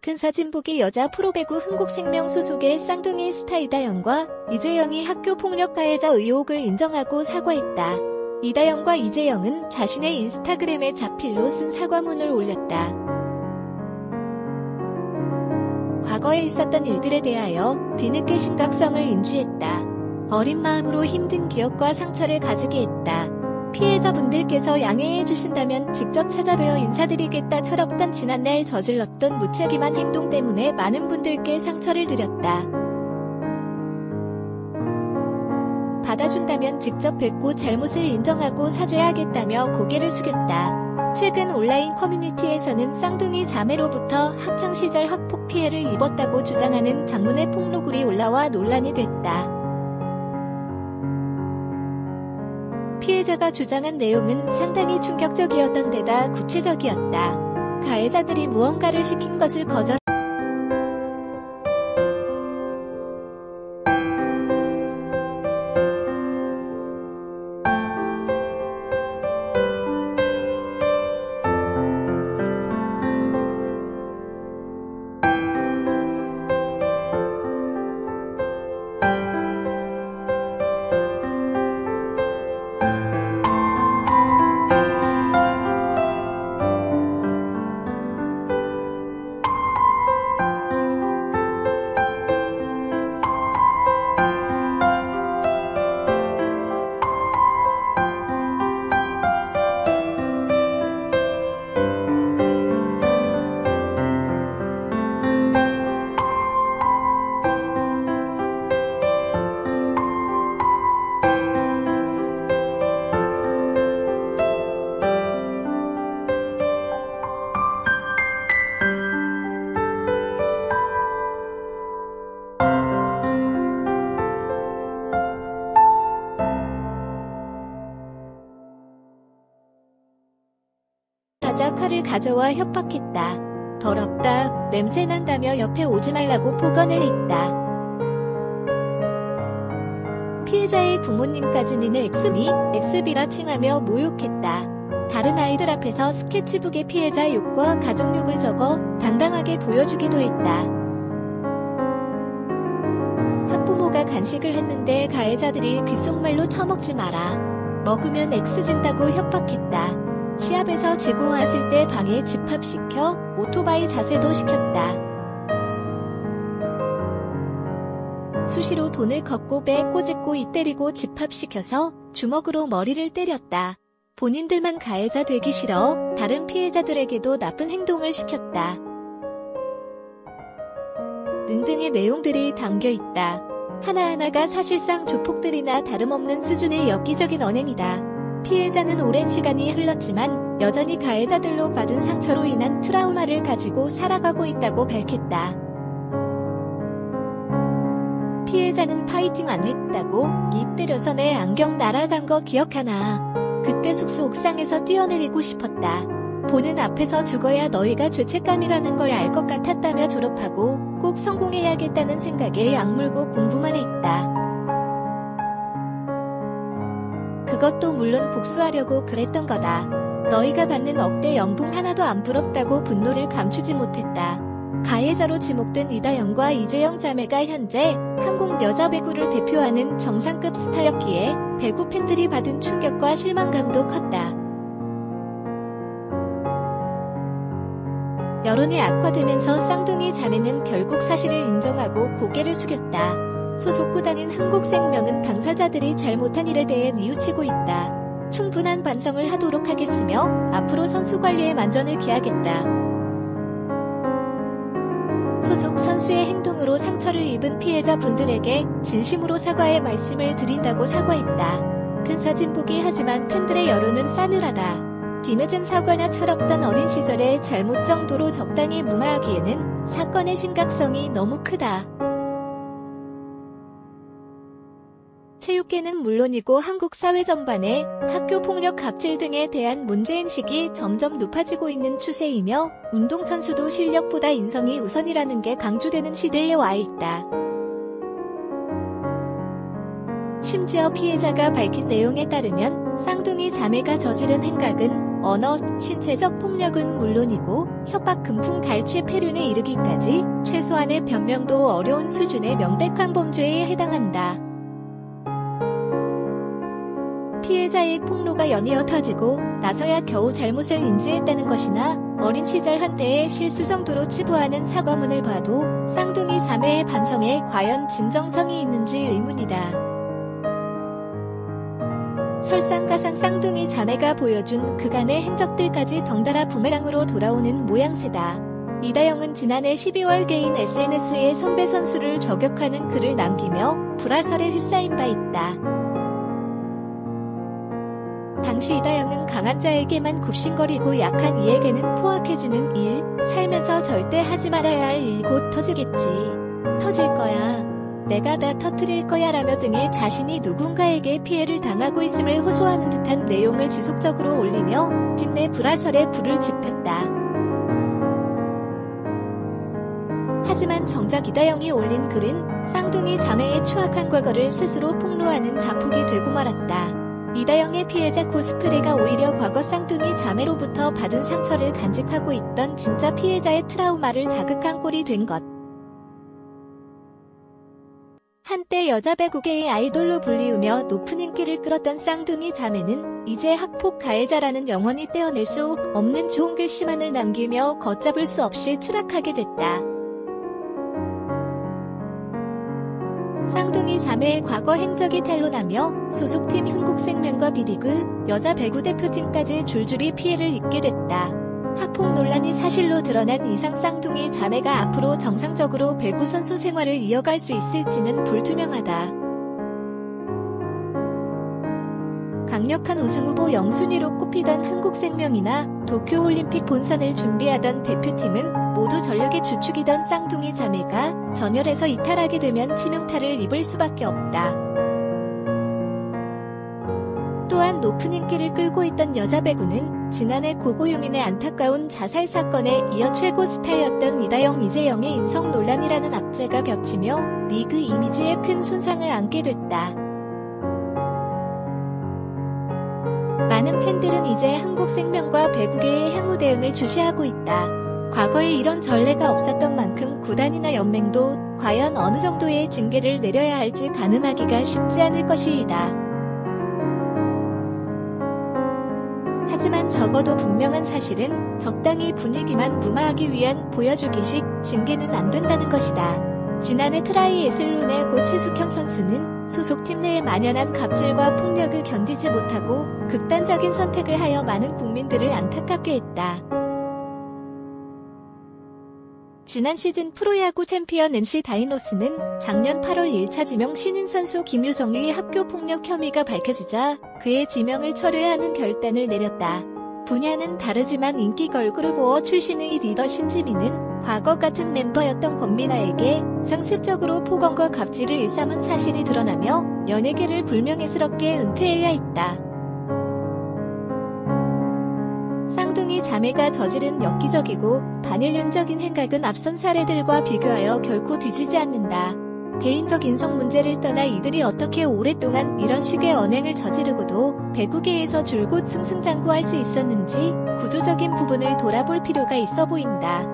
근사진 보기 여자 프로배구 흥국생명 소속의 쌍둥이 스타 이다영과 이재영이 학교 폭력 가해자 의혹을 인정하고 사과했다. 이다영과 이재영은 자신의 인스타그램에 자필로 쓴 사과문을 올렸다. 과거에 있었던 일들에 대하여 뒤늦게 심각성을 인지했다. 어린 마음으로 힘든 기억과 상처를 가지게 했다. 피해자분들께서 양해해 주신다면 직접 찾아뵈어 인사드리겠다. 철없던 지난날 저질렀던 무책임한 행동 때문에 많은 분들께 상처를 드렸다. 받아준다면 직접 뵙고 잘못을 인정하고 사죄하겠다며 고개를 숙였다. 최근 온라인 커뮤니티에서는 쌍둥이 자매로부터 학창시절 학폭 피해를 입었다고 주장하는 장문의 폭로글이 올라와 논란이 됐다. 피해자가 주장한 내용은 상당히 충격적이었던 데다 구체적이었다. 가해자들이 무언가를 시킨 것을 거절 하자 칼을 가져와 협박했다. 더럽다, 냄새난다며 옆에 오지 말라고 폭언을 했다. 피해자의 부모님까지는 엑스미, 엑스비라 칭하며 모욕했다. 다른 아이들 앞에서 스케치북에 피해자 욕과 가족욕을 적어 당당하게 보여주기도 했다. 학부모가 간식을 했는데 가해자들이 귓속말로 처먹지 마라. 먹으면 X진다고 협박했다. 시합에서 지고 왔을 때 방에 집합시켜 오토바이 자세도 시켰다. 수시로 돈을 걷고 배 꼬집고 입 때리고 집합시켜서 주먹으로 머리를 때렸다. 본인들만 가해자 되기 싫어 다른 피해자들에게도 나쁜 행동을 시켰다. 등등의 내용들이 담겨있다. 하나하나가 사실상 조폭들이나 다름없는 수준의 엽기적인 언행이다. 피해자는 오랜 시간이 흘렀지만 여전히 가해자들로 받은 상처로 인한 트라우마를 가지고 살아가고 있다고 밝혔다. 피해자는 파이팅 안 했다고 입 때려서 내 안경 날아간 거 기억하나. 그때 숙소 옥상에서 뛰어내리고 싶었다. 보는 앞에서 죽어야 너희가 죄책감이라는 걸 알 것 같았다며 졸업하고 꼭 성공해야겠다는 생각에 약물고 공부만 했다. 그것도 물론 복수하려고 그랬던 거다. 너희가 받는 억대 연봉 하나도 안 부럽다고 분노를 감추지 못했다. 가해자로 지목된 이다영과 이재영 자매가 현재 한국 여자 배구를 대표하는 정상급 스타였기에 배구 팬들이 받은 충격과 실망감도 컸다. 여론이 악화되면서 쌍둥이 자매는 결국 사실을 인정하고 고개를 숙였다. 소속 구단인 흥국생명은 당사자들이 잘못한 일에 대해 뉘우치고 있다. 충분한 반성을 하도록 하겠으며 앞으로 선수 관리에 만전을 기하겠다. 소속 선수의 행동으로 상처를 입은 피해자분들에게 진심으로 사과의 말씀을 드린다고 사과했다. 근사진 보기 하지만 팬들의 여론은 싸늘하다. 뒤늦은 사과나 철없던 어린 시절의 잘못 정도로 적당히 무마하기에는 사건의 심각성이 너무 크다. 체육계는 물론이고 한국 사회 전반에 학교 폭력 갑질 등에 대한 문제인식이 점점 높아지고 있는 추세이며 운동선수도 실력보다 인성이 우선이라는 게 강조되는 시대에 와 있다. 심지어 피해자가 밝힌 내용에 따르면 쌍둥이 자매가 저지른 행각은 언어, 신체적 폭력은 물론이고 협박, 금품, 갈취, 폐륜에 이르기까지 최소한의 변명도 어려운 수준의 명백한 범죄에 해당한다. 피해자의 폭로가 연이어 터지고 나서야 겨우 잘못을 인지했다는 것이나 어린 시절 한때의 실수 정도로 치부하는 사과문을 봐도 쌍둥이 자매의 반성에 과연 진정성이 있는지 의문이다. 설상가상 쌍둥이 자매가 보여준 그간의 행적들까지 덩달아 부메랑으로 돌아오는 모양새다. 이다영은 지난해 12월 개인 SNS에 선배 선수를 저격하는 글을 남기며 불화설에 휩싸인 바 있다. 당시 이다영은 강한 자에게만 굽신거리고 약한 이에게는 포악해지는 일, 살면서 절대 하지 말아야 할 일 곧 터지겠지. 터질 거야. 내가 다 터뜨릴 거야 라며 등의 자신이 누군가에게 피해를 당하고 있음을 호소하는 듯한 내용을 지속적으로 올리며 팀 내 불화설에 불을 지폈다. 하지만 정작 이다영이 올린 글은 쌍둥이 자매의 추악한 과거를 스스로 폭로하는 자폭이 되고 말았다. 이다영의 피해자 코스프레가 오히려 과거 쌍둥이 자매로부터 받은 상처를 간직하고 있던 진짜 피해자의 트라우마를 자극한 꼴이 된 것. 한때 여자 배구계의 아이돌로 불리우며 높은 인기를 끌었던 쌍둥이 자매는 이제 학폭 가해자라는 영원히 떼어낼 수 없는 좋은 글씨만을 남기며 걷잡을 수 없이 추락하게 됐다. 쌍둥이 자매의 과거 행적이 탄로나며 소속팀 흥국생명과 B리그, 여자 배구 대표팀까지 줄줄이 피해를 입게 됐다. 학폭 논란이 사실로 드러난 이상 쌍둥이 자매가 앞으로 정상적으로 배구 선수 생활을 이어갈 수 있을지는 불투명하다. 강력한 우승후보 영순위로 꼽히던 흥국생명이나 도쿄올림픽 본선을 준비하던 대표팀은 모두 전력의 주축이던 쌍둥이 자매가 전열에서 이탈하게 되면 치명타를 입을 수밖에 없다. 또한 높은 인기를 끌고 있던 여자 배구는 지난해 고고유민의 안타까운 자살 사건에 이어 최고 스타였던 이다영, 이재영의 인성 논란이라는 악재가 겹치며 리그 이미지에 큰 손상을 안게 됐다. 많은 팬들은 이제 한국생명과 배구계의 향후 대응을 주시하고 있다. 과거에 이런 전례가 없었던 만큼 구단이나 연맹도 과연 어느 정도의 징계를 내려야 할지 가늠하기가 쉽지 않을 것이다. 하지만 적어도 분명한 사실은 적당히 분위기만 무마하기 위한 보여주기식 징계는 안 된다는 것이다. 지난해 트라이애슬론의 고 최숙현 선수는 소속팀 내에 만연한 갑질과 폭력을 견디지 못하고 극단적인 선택을 하여 많은 국민들을 안타깝게 했다. 지난 시즌 프로야구 챔피언 NC 다이노스는 작년 8월 1차 지명 신인 선수 김유성의 학교폭력 혐의가 밝혀지자 그의 지명을 철회하는 결단을 내렸다. 분야는 다르지만 인기 걸그룹 오어 출신의 리더 신지민은 과거 같은 멤버였던 권민아에게 상습적으로 폭언과 갑질을 일삼은 사실이 드러나며 연예계를 불명예스럽게 은퇴해야 했다. 쌍둥이 자매가 저지른 엽기적이고 반인륜적인 행각은 앞선 사례들과 비교하여 결코 뒤지지 않는다. 개인적 인성 문제를 떠나 이들이 어떻게 오랫동안 이런 식의 언행을 저지르고도 배구계에서 줄곧 승승장구할 수 있었는지 구조적인 부분을 돌아볼 필요가 있어 보인다.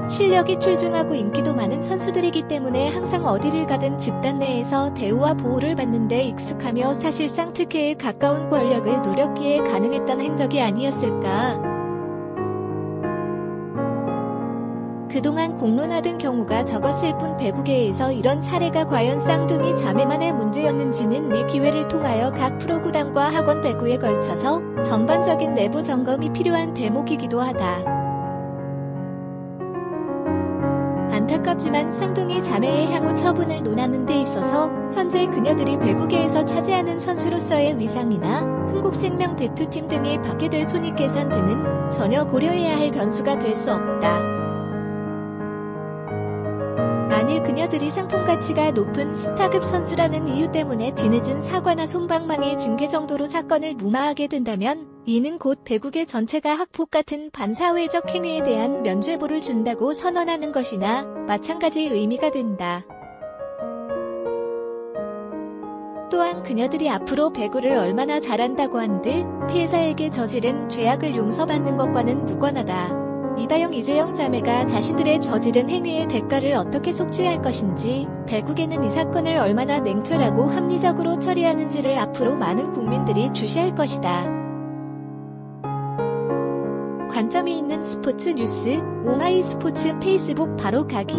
실력이 출중하고 인기도 많은 선수들이기 때문에 항상 어디를 가든 집단 내에서 대우와 보호를 받는 데 익숙하며 사실상 특혜에 가까운 권력을 누렸기에 가능했던 행적이 아니었을까. 그동안 공론화된 경우가 적었을 뿐 배구계에서 이런 사례가 과연 쌍둥이 자매만의 문제였는지는 이 기회를 통하여 각 프로구단과 학원 배구에 걸쳐서 전반적인 내부 점검이 필요한 대목이기도 하다. 안타깝지만 쌍둥이 자매의 향후 처분을 논하는 데 있어서 현재 그녀들이 배구계에서 차지하는 선수로서의 위상이나 흥국생명 대표팀 등이 받게 될 손익 계산 등은 전혀 고려해야 할 변수가 될 수 없다. 만일 그녀들이 상품 가치가 높은 스타급 선수라는 이유 때문에 뒤늦은 사과나 솜방망이 징계 정도로 사건을 무마하게 된다면 이는 곧 배구계 전체가 학폭 같은 반사회적 행위에 대한 면죄부를 준다고 선언하는 것이나 마찬가지 의미가 된다. 또한 그녀들이 앞으로 배구를 얼마나 잘한다고 한들 피해자에게 저지른 죄악을 용서받는 것과는 무관하다. 이다영, 이재영 자매가 자신들의 저지른 행위의 대가를 어떻게 속죄할 것인지, 배국에는 이 사건을 얼마나 냉철하고 합리적으로 처리하는지를 앞으로 많은 국민들이 주시할 것이다. 관점이 있는 스포츠 뉴스, 오마이스포츠 페이스북 바로 가기.